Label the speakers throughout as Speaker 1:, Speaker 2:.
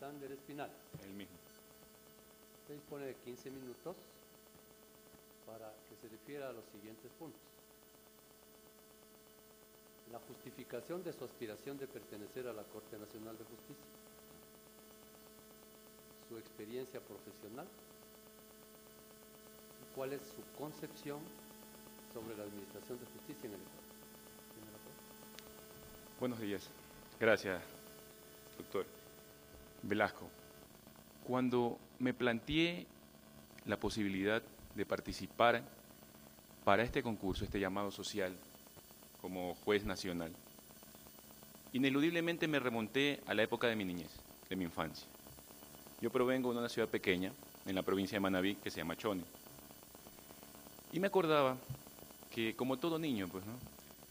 Speaker 1: Alexander Espinal.
Speaker 2: El mismo.
Speaker 1: Se dispone de 15 minutos para que se refiera a los siguientes puntos. La justificación de su aspiración de pertenecer a la Corte Nacional de Justicia, su experiencia profesional y cuál es su concepción sobre la administración de justicia en el Ecuador.
Speaker 2: Buenos días. Gracias, doctor Velasco. Cuando me planteé la posibilidad de participar para este concurso, este llamado social, como juez nacional, ineludiblemente me remonté a la época de mi niñez, de mi infancia. Yo provengo de una ciudad pequeña, en la provincia de Manabí, que se llama Chone. Y me acordaba que, como todo niño, pues, ¿no?,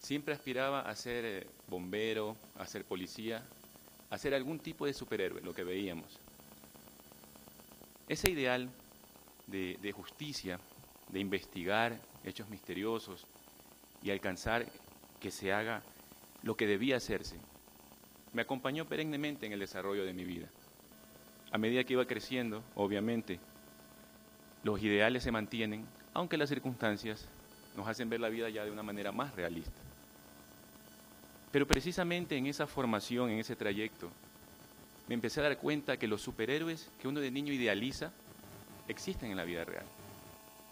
Speaker 2: siempre aspiraba a ser bombero, a ser policía, a ser algún tipo de superhéroe, lo que veíamos. Ese ideal de justicia, de investigar hechos misteriosos y alcanzar que se haga lo que debía hacerse, me acompañó perennemente en el desarrollo de mi vida. A medida que iba creciendo, obviamente, los ideales se mantienen, aunque las circunstancias nos hacen ver la vida ya de una manera más realista. Pero precisamente en esa formación, en ese trayecto, me empecé a dar cuenta que los superhéroes que uno de niño idealiza existen en la vida real.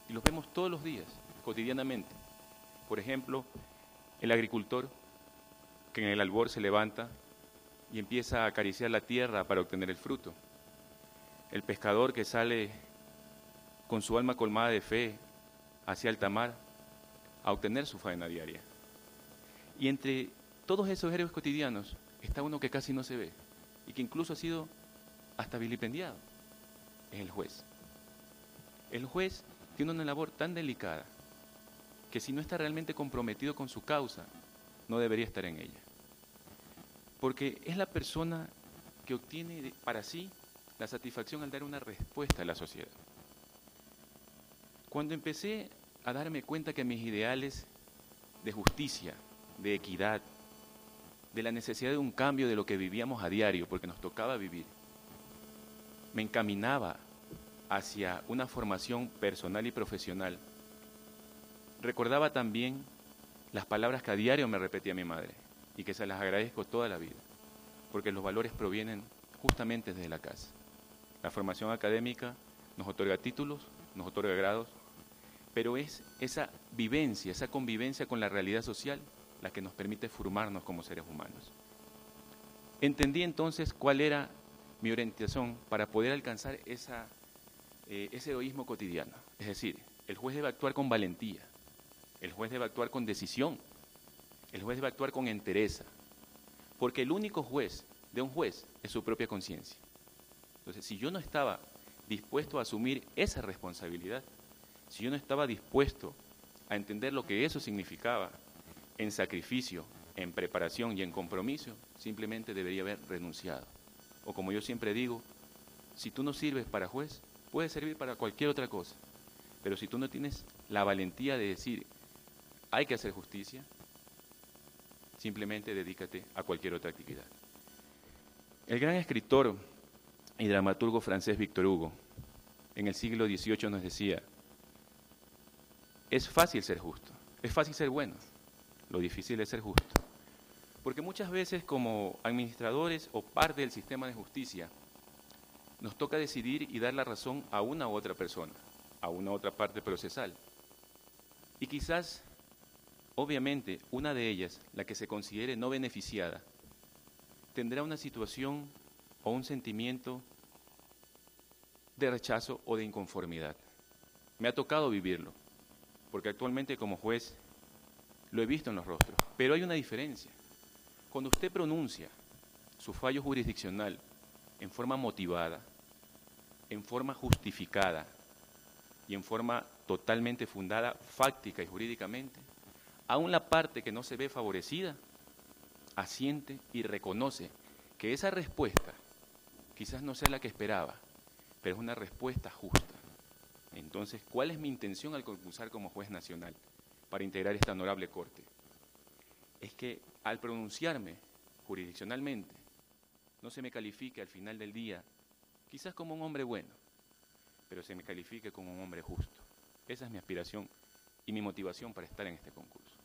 Speaker 2: Y los vemos todos los días, cotidianamente. Por ejemplo, el agricultor que en el albor se levanta y empieza a acariciar la tierra para obtener el fruto. El pescador que sale con su alma colmada de fe hacia alta mar a obtener su faena diaria. Y entre todos esos héroes cotidianos está uno que casi no se ve y que incluso ha sido hasta vilipendiado. Es el juez. El juez tiene una labor tan delicada que si no está realmente comprometido con su causa, no debería estar en ella. Porque es la persona que obtiene para sí la satisfacción al dar una respuesta a la sociedad. Cuando empecé a darme cuenta que mis ideales de justicia, de equidad, de la necesidad de un cambio de lo que vivíamos a diario, porque nos tocaba vivir, me encaminaba hacia una formación personal y profesional, recordaba también las palabras que a diario me repetía mi madre y que se las agradezco toda la vida, porque los valores provienen justamente desde la casa. La formación académica nos otorga títulos, nos otorga grados, pero es esa vivencia, esa convivencia con la realidad social la que nos permite formarnos como seres humanos. Entendí entonces cuál era mi orientación para poder alcanzar ese heroísmo cotidiano. Es decir, el juez debe actuar con valentía, el juez debe actuar con decisión, el juez debe actuar con entereza, porque el único juez de un juez es su propia conciencia. Entonces, si yo no estaba dispuesto a asumir esa responsabilidad, si yo no estaba dispuesto a entender lo que eso significaba en sacrificio, en preparación y en compromiso, simplemente debería haber renunciado. O como yo siempre digo, si tú no sirves para juez, puedes servir para cualquier otra cosa. Pero si tú no tienes la valentía de decir, hay que hacer justicia, simplemente dedícate a cualquier otra actividad. El gran escritor y dramaturgo francés Victor Hugo, en el siglo XVIII nos decía, es fácil ser justo, es fácil ser bueno, lo difícil es ser justo. Porque muchas veces como administradores o parte del sistema de justicia, nos toca decidir y dar la razón a una u otra persona, a una u otra parte procesal. Y quizás, obviamente, una de ellas, la que se considere no beneficiada, tendrá una situación o un sentimiento de rechazo o de inconformidad. Me ha tocado vivirlo, porque actualmente como juez lo he visto en los rostros, pero hay una diferencia. Cuando usted pronuncia su fallo jurisdiccional en forma motivada, en forma justificada y en forma totalmente fundada, fáctica y jurídicamente, aún la parte que no se ve favorecida asiente y reconoce que esa respuesta quizás no sea la que esperaba, pero es una respuesta justa. Entonces, ¿cuál es mi intención al concursar como juez nacional para integrar esta honorable corte? Es que al pronunciarme jurisdiccionalmente no se me califique al final del día, quizás como un hombre bueno, pero se me califique como un hombre justo. Esa es mi aspiración y mi motivación para estar en este concurso.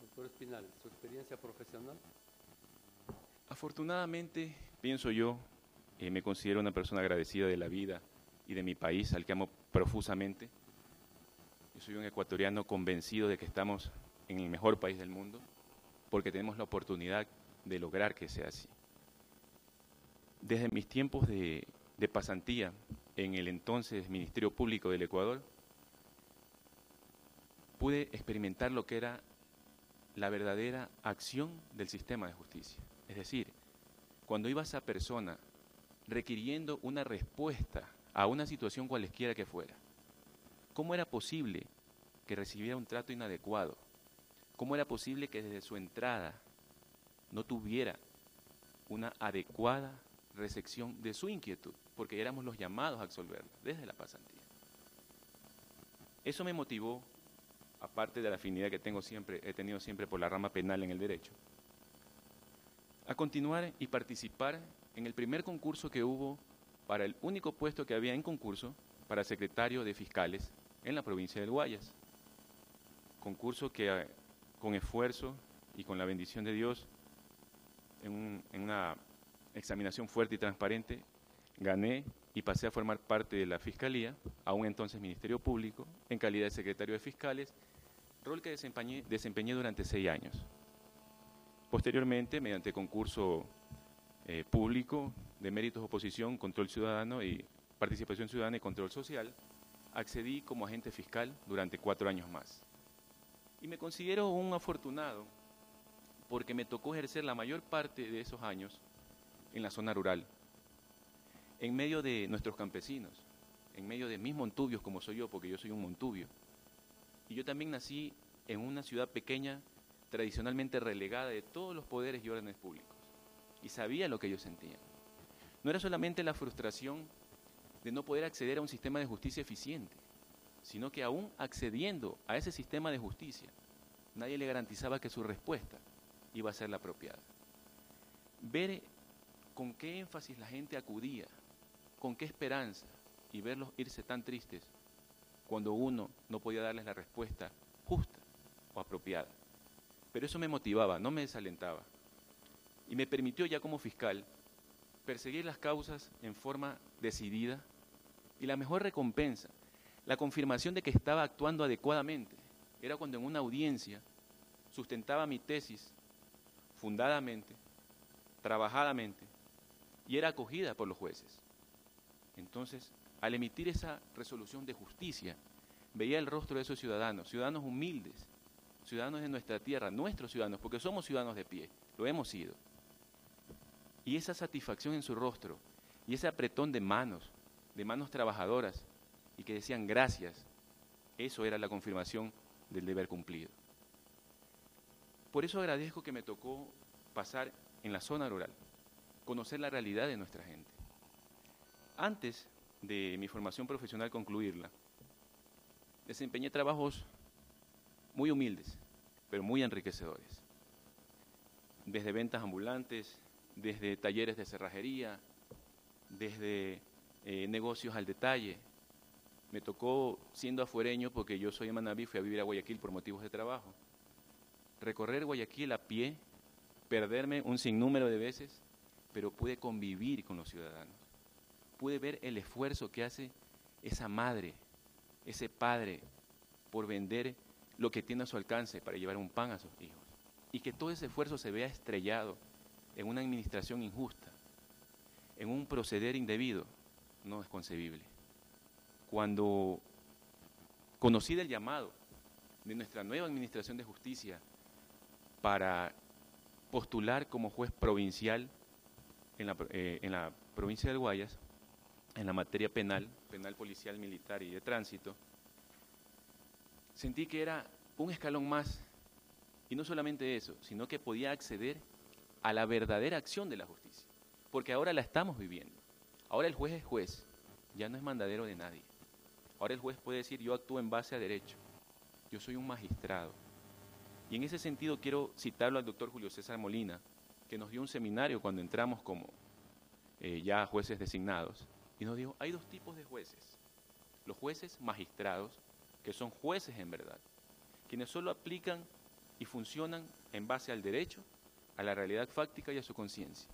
Speaker 1: Doctor Espinal, ¿su experiencia profesional?
Speaker 2: Afortunadamente, pienso yo, me considero una persona agradecida de la vida y de mi país, al que amo profusamente. Yo soy un ecuatoriano convencido de que estamos en el mejor país del mundo, porque tenemos la oportunidad de lograr que sea así. Desde mis tiempos de pasantía en el entonces Ministerio Público del Ecuador, pude experimentar lo que era la verdadera acción del sistema de justicia. Es decir, cuando iba esa persona requiriendo una respuesta a una situación cualesquiera que fuera, ¿cómo era posible que recibiera un trato inadecuado? ¿Cómo era posible que desde su entrada no tuviera una adecuada recepción de su inquietud? Porque éramos los llamados a absolverla desde la pasantía. Eso me motivó, aparte de la afinidad que he tenido siempre por la rama penal en el derecho, a continuar y participar en el primer concurso que hubo para el único puesto que había en concurso para secretario de fiscales en la provincia del Guayas. Concurso que con esfuerzo y con la bendición de Dios, en una examinación fuerte y transparente, gané y pasé a formar parte de la Fiscalía, aún entonces Ministerio Público, en calidad de secretario de fiscales, rol que desempeñé durante 6 años. Posteriormente, mediante concurso público de méritos de oposición, control ciudadano y participación ciudadana y control social, accedí como agente fiscal durante 4 años más. Y me considero un afortunado porque me tocó ejercer la mayor parte de esos años en la zona rural, en medio de nuestros campesinos, en medio de mis montubios como soy yo, porque yo soy un montubio. Y yo también nací en una ciudad pequeña, tradicionalmente relegada de todos los poderes y órdenes públicos, y sabía lo que ellos sentían. No era solamente la frustración de no poder acceder a un sistema de justicia eficiente, sino que aún accediendo a ese sistema de justicia, nadie le garantizaba que su respuesta iba a ser la apropiada. Ver con qué énfasis la gente acudía, con qué esperanza, y verlos irse tan tristes cuando uno no podía darles la respuesta justa o apropiada. Pero eso me motivaba, no me desalentaba, y me permitió ya como fiscal perseguir las causas en forma decidida, y la mejor recompensa, la confirmación de que estaba actuando adecuadamente, era cuando en una audiencia sustentaba mi tesis fundadamente, trabajadamente, y era acogida por los jueces. Entonces, al emitir esa resolución de justicia, veía el rostro de esos ciudadanos, ciudadanos humildes, ciudadanos de nuestra tierra, nuestros ciudadanos, porque somos ciudadanos de pie, lo hemos sido. Y esa satisfacción en su rostro, y ese apretón de manos trabajadoras, y que decían gracias, eso era la confirmación del deber cumplido. Por eso agradezco que me tocó pasar en la zona rural, conocer la realidad de nuestra gente. Antes de mi formación profesional concluirla, desempeñé trabajos muy humildes, pero muy enriquecedores. Desde ventas ambulantes, desde talleres de cerrajería, desde negocios al detalle. Me tocó, siendo afuereño, porque yo soy de Manabí, fui a vivir a Guayaquil por motivos de trabajo, recorrer Guayaquil a pie, perderme un sinnúmero de veces, pero pude convivir con los ciudadanos. Pude ver el esfuerzo que hace esa madre, ese padre, por vender lo que tiene a su alcance para llevar un pan a sus hijos. Y que todo ese esfuerzo se vea estrellado en una administración injusta, en un proceder indebido, no es concebible. Cuando conocí del llamado de nuestra nueva administración de justicia para postular como juez provincial en la provincia del Guayas, en la materia penal, policial, militar y de tránsito, sentí que era un escalón más, y no solamente eso, sino que podía acceder a la verdadera acción de la justicia, porque ahora la estamos viviendo. Ahora el juez es juez, ya no es mandadero de nadie. Ahora el juez puede decir, yo actúo en base a derecho, yo soy un magistrado, Y en ese sentido quiero citarlo al doctor Julio César Molina, que nos dio un seminario cuando entramos como ya jueces designados, y nos dijo, hay dos tipos de jueces. Los jueces magistrados, que son jueces en verdad, quienes solo aplican y funcionan en base al derecho, a la realidad fáctica y a su conciencia.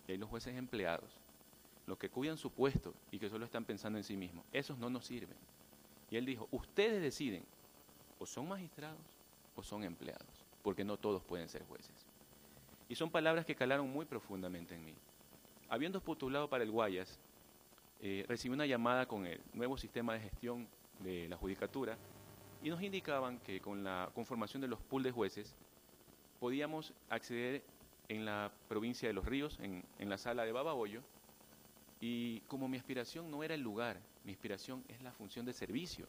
Speaker 2: Y hay los jueces empleados, los que cuidan su puesto y que solo están pensando en sí mismos. Esos no nos sirven. Y él dijo, ustedes deciden, o son magistrados o son empleados, porque no todos pueden ser jueces. Y son palabras que calaron muy profundamente en mí. Habiendo postulado para el Guayas, recibí una llamada con el nuevo sistema de gestión de la judicatura y nos indicaban que con la conformación de los pools de jueces podíamos acceder en la provincia de Los Ríos, en la sala de Babahoyo, y como mi aspiración no era el lugar, mi aspiración es la función de servicio.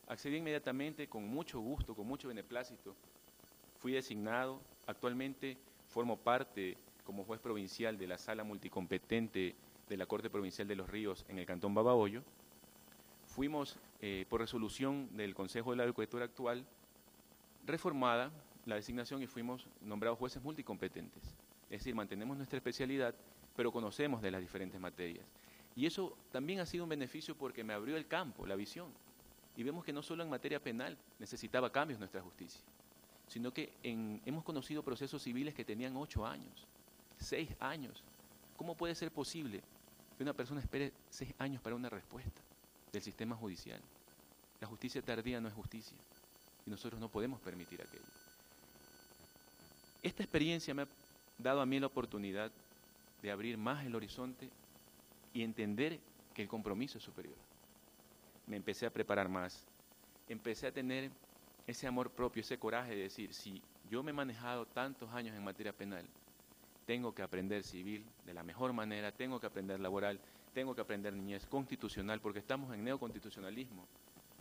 Speaker 2: Accedí inmediatamente, con mucho gusto, con mucho beneplácito, fui designado, actualmente formo parte como juez provincial de la sala multicompetente de la Corte Provincial de Los Ríos en el Cantón Babahoyo. Fuimos, por resolución del Consejo de la Judicatura actual, reformada la designación y fuimos nombrados jueces multicompetentes. Es decir, mantenemos nuestra especialidad, pero conocemos de las diferentes materias. Y eso también ha sido un beneficio porque me abrió el campo, la visión. Y vemos que no solo en materia penal necesitaba cambios nuestra justicia, sino que hemos conocido procesos civiles que tenían 8 años, 6 años. ¿Cómo puede ser posible que una persona espere 6 años para una respuesta del sistema judicial? La justicia tardía no es justicia y nosotros no podemos permitir aquello. Esta experiencia me ha dado a mí la oportunidad de abrir más el horizonte y entender que el compromiso es superior. Me empecé a preparar más, empecé a tener ese amor propio, ese coraje de decir, si yo me he manejado tantos años en materia penal, tengo que aprender civil de la mejor manera, tengo que aprender laboral, tengo que aprender niñez constitucional, porque estamos en neoconstitucionalismo,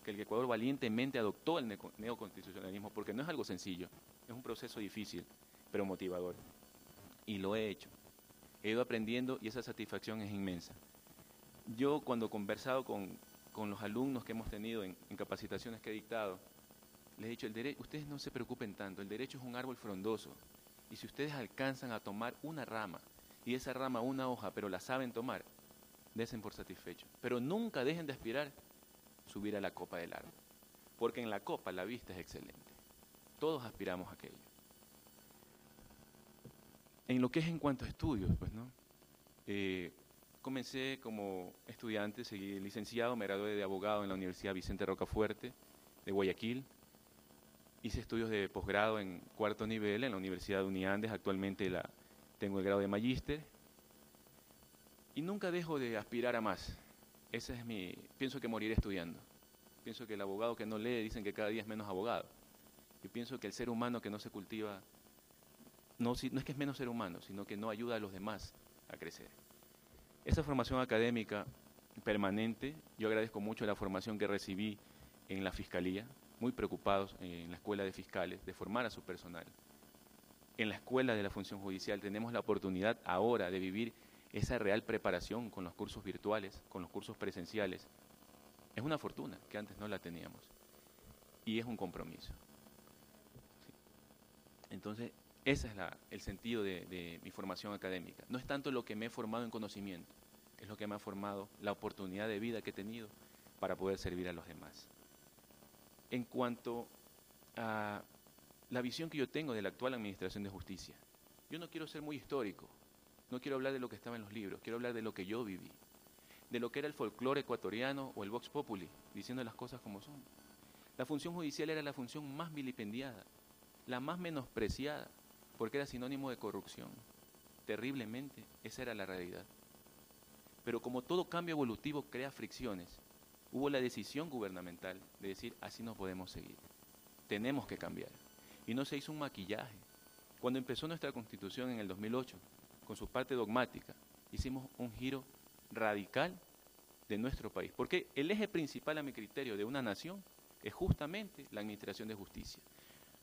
Speaker 2: que el Ecuador valientemente adoptó el neoconstitucionalismo, porque no es algo sencillo, es un proceso difícil, pero motivador. Y lo he hecho. He ido aprendiendo y esa satisfacción es inmensa. Yo cuando he conversado con los alumnos que hemos tenido en capacitaciones que he dictado, les he dicho, ustedes no se preocupen tanto, el derecho es un árbol frondoso, y si ustedes alcanzan a tomar una rama, y esa rama una hoja, pero la saben tomar, desen por satisfechos. Pero nunca dejen de aspirar subir a la copa del árbol, porque en la copa la vista es excelente. Todos aspiramos a aquello. En lo que es en cuanto a estudios, pues, ¿no? Comencé como estudiante, seguí licenciado, me gradué de abogado en la Universidad Vicente Rocafuerte de Guayaquil. Hice estudios de posgrado en 4º nivel en la Universidad de Uniandes, actualmente tengo el grado de magíster. Y nunca dejo de aspirar a más. Pienso que moriré estudiando. Pienso que el abogado que no lee, dicen que cada día es menos abogado. Yo pienso que el ser humano que no se cultiva, no es que es menos ser humano, sino que no ayuda a los demás a crecer. Esa formación académica permanente, yo agradezco mucho la formación que recibí en la Fiscalía, muy preocupados en la Escuela de Fiscales de formar a su personal. En la Escuela de la Función Judicial tenemos la oportunidad ahora de vivir esa real preparación con los cursos virtuales, con los cursos presenciales. Es una fortuna que antes no la teníamos y es un compromiso. Sí. Entonces, ese es el sentido de mi formación académica. No es tanto lo que me he formado en conocimiento, es lo que me ha formado la oportunidad de vida que he tenido para poder servir a los demás. En cuanto a la visión que yo tengo de la actual administración de justicia, yo no quiero ser muy histórico, no quiero hablar de lo que estaba en los libros, quiero hablar de lo que yo viví, de lo que era el folclore ecuatoriano o el vox populi, diciendo las cosas como son. La función judicial era la función más vilipendiada, la más menospreciada, porque era sinónimo de corrupción. Terriblemente, esa era la realidad. Pero como todo cambio evolutivo crea fricciones, hubo la decisión gubernamental de decir, así no podemos seguir, tenemos que cambiar. Y no se hizo un maquillaje. Cuando empezó nuestra Constitución en el 2008, con su parte dogmática, hicimos un giro radical de nuestro país. Porque el eje principal, a mi criterio, de una nación es justamente la administración de justicia.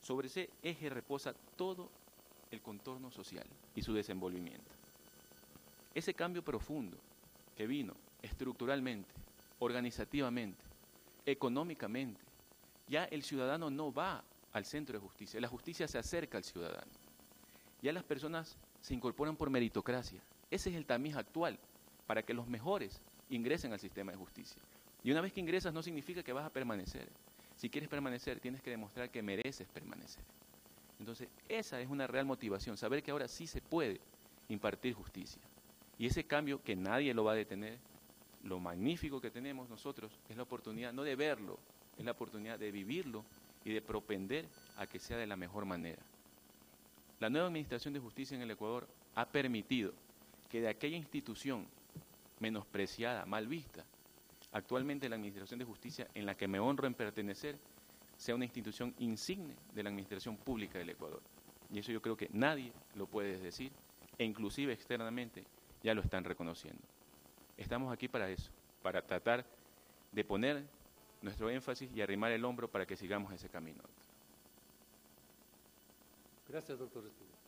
Speaker 2: Sobre ese eje reposa todo el contorno social y su desenvolvimiento. Ese cambio profundo que vino estructuralmente, organizativamente, económicamente, ya el ciudadano no va al centro de justicia. La justicia se acerca al ciudadano. Ya las personas se incorporan por meritocracia. Ese es el tamiz actual, para que los mejores ingresen al sistema de justicia. Y una vez que ingresas no significa que vas a permanecer. Si quieres permanecer, tienes que demostrar que mereces permanecer. Entonces, esa es una real motivación, saber que ahora sí se puede impartir justicia. Y ese cambio que nadie lo va a detener, lo magnífico que tenemos nosotros es la oportunidad no de verlo, es la oportunidad de vivirlo y de propender a que sea de la mejor manera. La nueva administración de justicia en el Ecuador ha permitido que de aquella institución menospreciada, mal vista, actualmente la administración de justicia en la que me honro en pertenecer, sea una institución insigne de la administración pública del Ecuador. Y eso yo creo que nadie lo puede decir, e inclusive externamente ya lo están reconociendo. Estamos aquí para eso, para tratar de poner nuestro énfasis y arrimar el hombro para que sigamos ese camino.
Speaker 1: Gracias, doctor Espinosa.